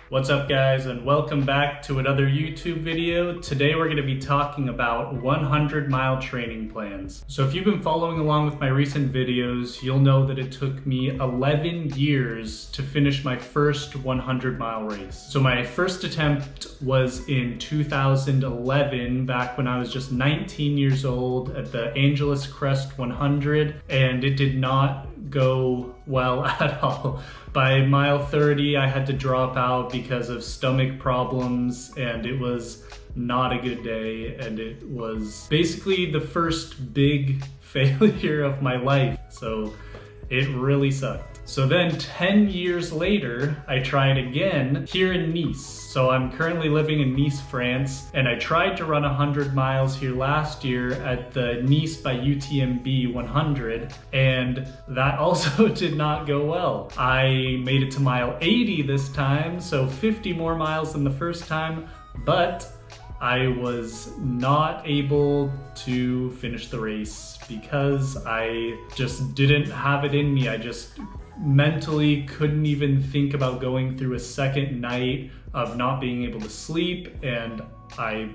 What's up guys, and welcome back to another YouTube video. Today we're going to be talking about 100-mile training plans. So if you've been following along with my recent videos, you'll know that it took me 11 years to finish my first 100-mile race. So my first attempt was in 2011, back when I was just 19 years old at the Angeles Crest 100, and it did not go well at all. By mile 30, I had to drop out because of stomach problems, and it was not a good day, and it was basically the first big failure of my life, so it really sucked. So then 10 years later, I tried again here in Nice. So I'm currently living in Nice, France, and I tried to run 100 miles here last year at the Nice by UTMB 100, and that also did not go well. I made it to mile 80 this time, so 50 more miles than the first time, but I was not able to finish the race because I just didn't have it in me. I just mentally couldn't even think about going through a second night of not being able to sleep, and I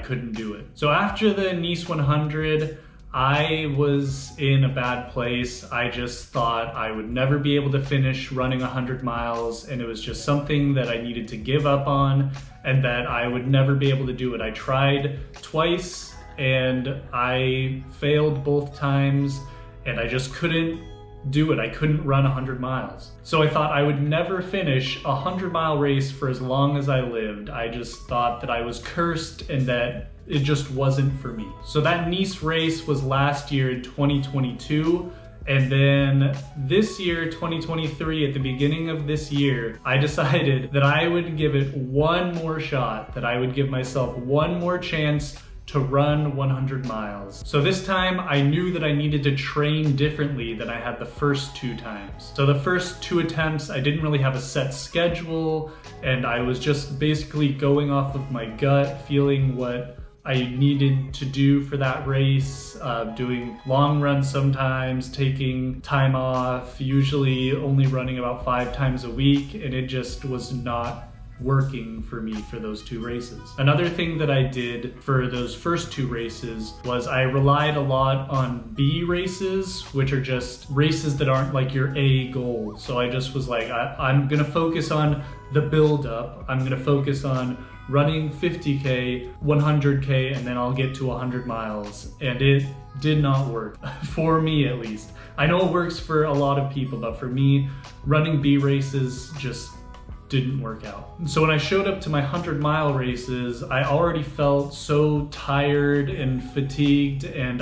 couldn't do it. So after the Nice 100, I was in a bad place. I just thought I would never be able to finish running 100 miles, and it was just something that I needed to give up on and that I would never be able to do it. I tried twice and I failed both times, and I just couldn't do it. I couldn't run 100 miles. So I thought I would never finish a 100-mile race for as long as I lived. I just thought that I was cursed and that it just wasn't for me. So that Nice race was last year in 2022. And then this year, 2023, at the beginning of this year, I decided that I would give it one more shot, that I would give myself one more chance to run 100 miles. So this time I knew that I needed to train differently than I had the first two times. So the first two attempts, I didn't really have a set schedule, and I was just basically going off of my gut, feeling what I needed to do for that race, doing long runs sometimes, taking time off, usually only running about 5 times a week, and it just was not working for me for those two races. Another thing that I did for those first two races was I relied a lot on B races, which are just races that aren't like your A goal. So I just was like, I'm gonna focus on the build up. I'm gonna focus on running 50K, 100K, and then I'll get to 100 miles. And it did not work, for me at least. I know it works for a lot of people, but for me, running B races just didn't work out. So when I showed up to my 100-mile races, I already felt so tired and fatigued, and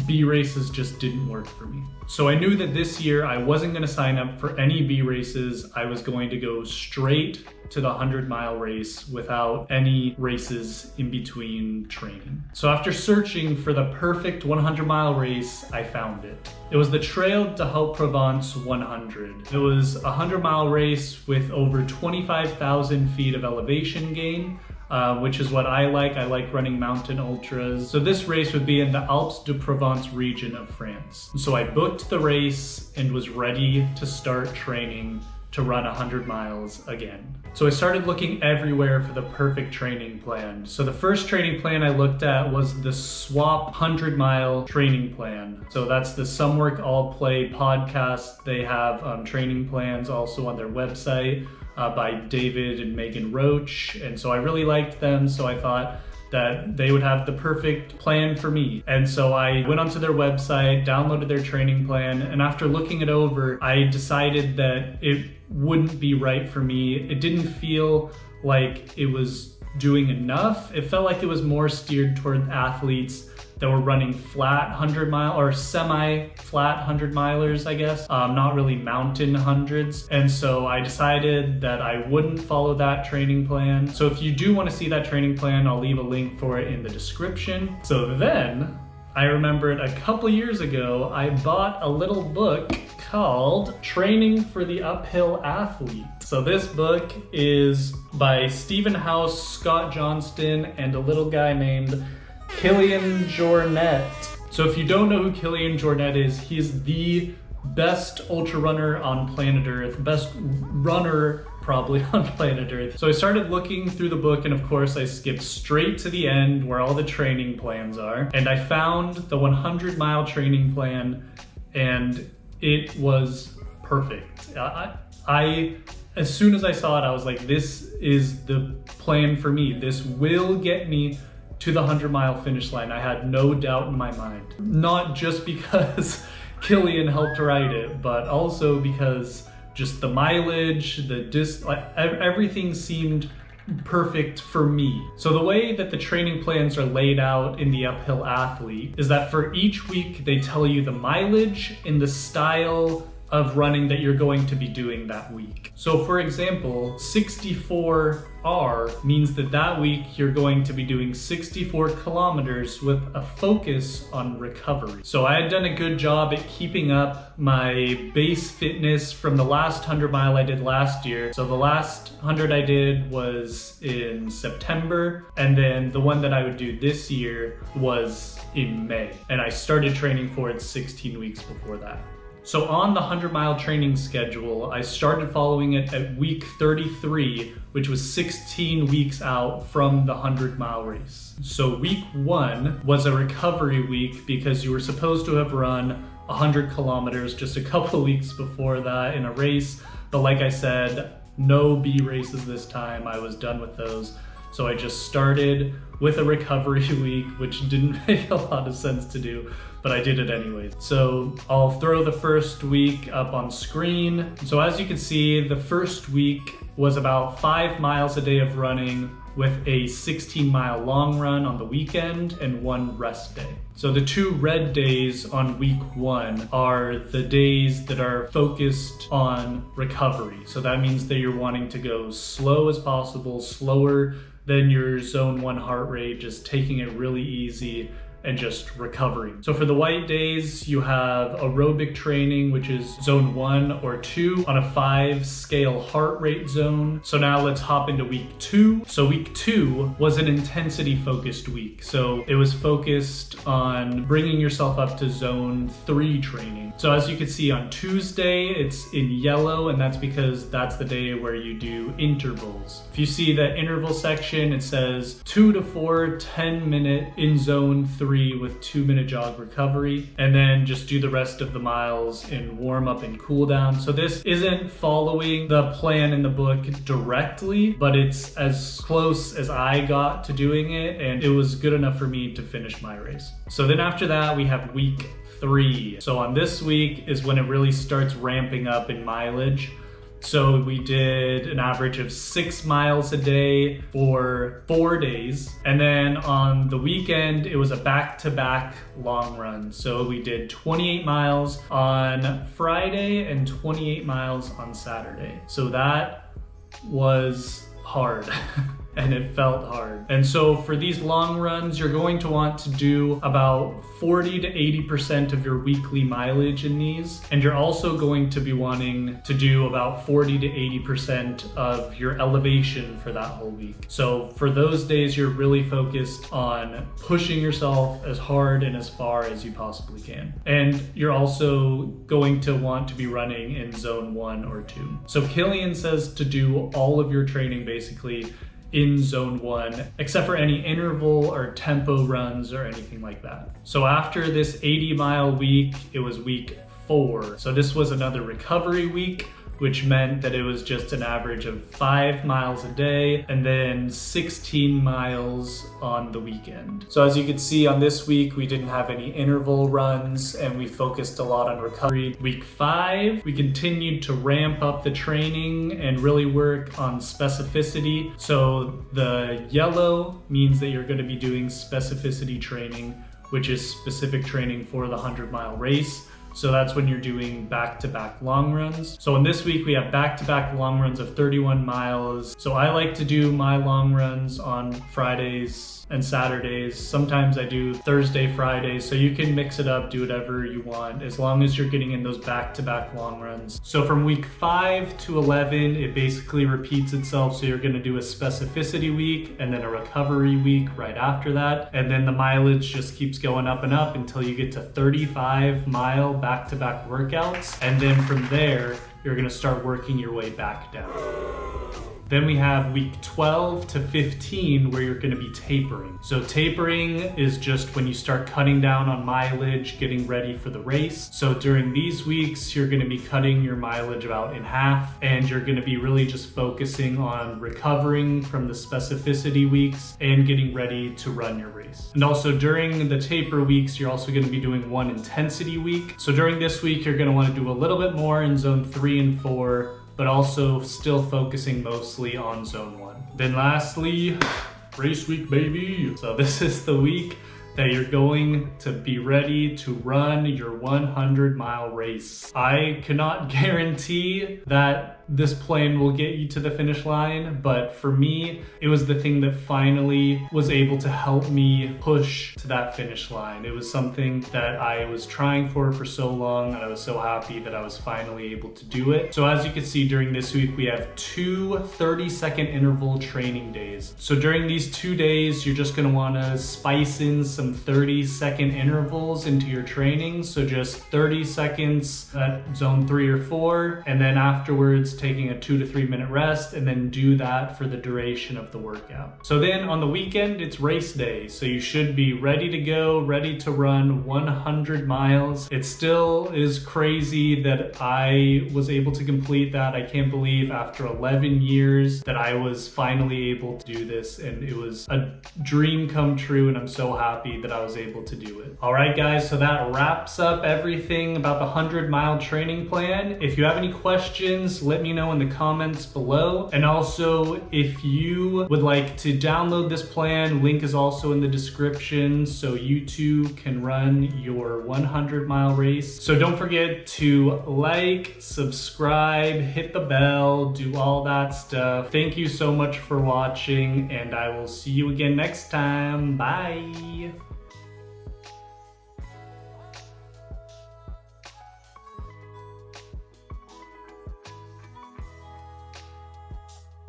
B races just didn't work for me. So I knew that this year I wasn't gonna sign up for any B races. I was going to go straight to the 100-mile race without any races in between training. So after searching for the perfect 100-mile race, I found it. It was the Trail de Haute-Provence 100. It was a 100-mile race with over 25,000 feet of elevation gain, which is what I like. I like running mountain ultras. So this race would be in the Alpes de Provence region of France. So I booked the race and was ready to start training to run 100 miles again. So I started looking everywhere for the perfect training plan. So the first training plan I looked at was the SWAP 100-mile training plan. So that's the Some Work All Play podcast. They have training plans also on their website by David and Megan Roach. And so I really liked them, so I thought that they would have the perfect plan for me. And so I went onto their website, downloaded their training plan, and after looking it over, I decided that it wouldn't be right for me. It didn't feel like it was doing enough. It felt like it was more steered toward athletes that were running flat 100-mile or semi-flat 100-milers, I guess, not really mountain hundreds. And so I decided that I wouldn't follow that training plan. So if you do want to see that training plan, I'll leave a link for it in the description. So then I remembered a couple years ago, I bought a little book called Training for the Uphill Athlete. So this book is by Stephen House, Scott Johnston, and a little guy named Kilian Jornet. So if you don't know who Kilian Jornet is, he's the best ultra runner on planet Earth, best runner probably on planet Earth. So I started looking through the book, and of course I skipped straight to the end where all the training plans are. And I found the 100-mile training plan, and it was perfect. I as soon as I saw it, I was like, this is the plan for me. This will get me to the 100-mile finish line. I had no doubt in my mind. Not just because Kilian helped write it, but also because just the mileage, everything seemed perfect for me. So the way that the training plans are laid out in the Uphill Athlete is that for each week they tell you the mileage and the style of running that you're going to be doing that week. So for example, 64R means that week you're going to be doing 64 kilometers with a focus on recovery. So I had done a good job at keeping up my base fitness from the last 100 mile I did last year. So the last 100 I did was in September, and then the one that I would do this year was in May. And I started training for it 16 weeks before that. So on the 100-mile training schedule, I started following it at week 33, which was 16 weeks out from the 100-mile race. So week 1 was a recovery week because you were supposed to have run 100 kilometers just a couple of weeks before that in a race. But like I said, no B races this time. I was done with those. So I just started with a recovery week, which didn't make a lot of sense to do, but I did it anyways. So I'll throw the first week up on screen. So as you can see, the first week was about 5 miles a day of running with a 16-mile long run on the weekend and 1 rest day. So the 2 red days on week 1 are the days that are focused on recovery. So that means that you're wanting to go slow as possible, slower than your zone 1 heart rate, just taking it really easy and just recovering. So for the white days, you have aerobic training, which is zone 1 or 2 on a 5-scale heart rate zone. So now let's hop into week 2. So week 2 was an intensity focused week. So it was focused on bringing yourself up to zone 3 training. So as you can see on Tuesday, it's in yellow, and that's because that's the day where you do intervals. If you see the interval section, it says 2 to 4 10-minute in zone 3 with 2-minute jog recovery, and then just do the rest of the miles in warm up and cool down. So this isn't following the plan in the book directly, but it's as close as I got to doing it, and it was good enough for me to finish my race. So then after that, we have week 3. So on this week is when it really starts ramping up in mileage. So we did an average of 6 miles a day for 4 days. And then on the weekend, it was a back-to-back long run. So we did 28 miles on Friday and 28 miles on Saturday. So that was hard. And it felt hard. And so for these long runs, you're going to want to do about 40 to 80% of your weekly mileage in these. And you're also going to be wanting to do about 40 to 80% of your elevation for that whole week. So for those days, you're really focused on pushing yourself as hard and as far as you possibly can. And you're also going to want to be running in zone 1 or 2. So Kilian says to do all of your training basically in zone 1, except for any interval or tempo runs or anything like that. So after this 80-mile week, it was week 4. So this was another recovery week, which meant that it was just an average of 5 miles a day and then 16 miles on the weekend. So as you can see on this week, we didn't have any interval runs and we focused a lot on recovery. Week 5, we continued to ramp up the training and really work on specificity. So the yellow means that you're going to be doing specificity training, which is specific training for the 100-mile race. So that's when you're doing back-to-back long runs. So in this week, we have back-to-back long runs of 31 miles. So I like to do my long runs on Fridays and Saturdays. Sometimes I do Thursday, Friday. So you can mix it up, do whatever you want, as long as you're getting in those back-to-back long runs. So from week 5 to 11, it basically repeats itself. So you're gonna do a specificity week and then a recovery week right after that. And then the mileage just keeps going up and up until you get to 35-mile back-to-back workouts. And then from there, you're gonna start working your way back down. Then we have week 12 to 15 where you're gonna be tapering. So tapering is just when you start cutting down on mileage, getting ready for the race. So during these weeks, you're gonna be cutting your mileage about in half, and you're gonna be really just focusing on recovering from the specificity weeks and getting ready to run your race. And also during the taper weeks, you're also gonna be doing one intensity week. So during this week, you're gonna wanna do a little bit more in zone 3 and 4, but also still focusing mostly on zone 1. Then lastly, race week, baby. So this is the week that you're going to be ready to run your 100-mile race. I cannot guarantee that this plan will get you to the finish line, but for me, it was the thing that finally was able to help me push to that finish line. It was something that I was trying for so long, and I was so happy that I was finally able to do it. So as you can see, during this week, we have 2 30-second interval training days. So during these 2 days, you're just gonna wanna spice in some 30-second intervals into your training. So just 30 seconds at zone 3 or 4, and then afterwards, taking a 2 to 3 minute rest, and then do that for the duration of the workout. So then on the weekend, it's race day. So you should be ready to go, ready to run 100 miles. It still is crazy that I was able to complete that. I can't believe after 11 years that I was finally able to do this, and it was a dream come true, and I'm so happy that I was able to do it. All right, guys, so that wraps up everything about the 100-mile training plan. If you have any questions, let me know in the comments below. And also, if you would like to download this plan, link is also in the description, so you too can run your 100-mile race. So don't forget to like, subscribe, hit the bell, do all that stuff. Thank you so much for watching, and I will see you again next time. Bye.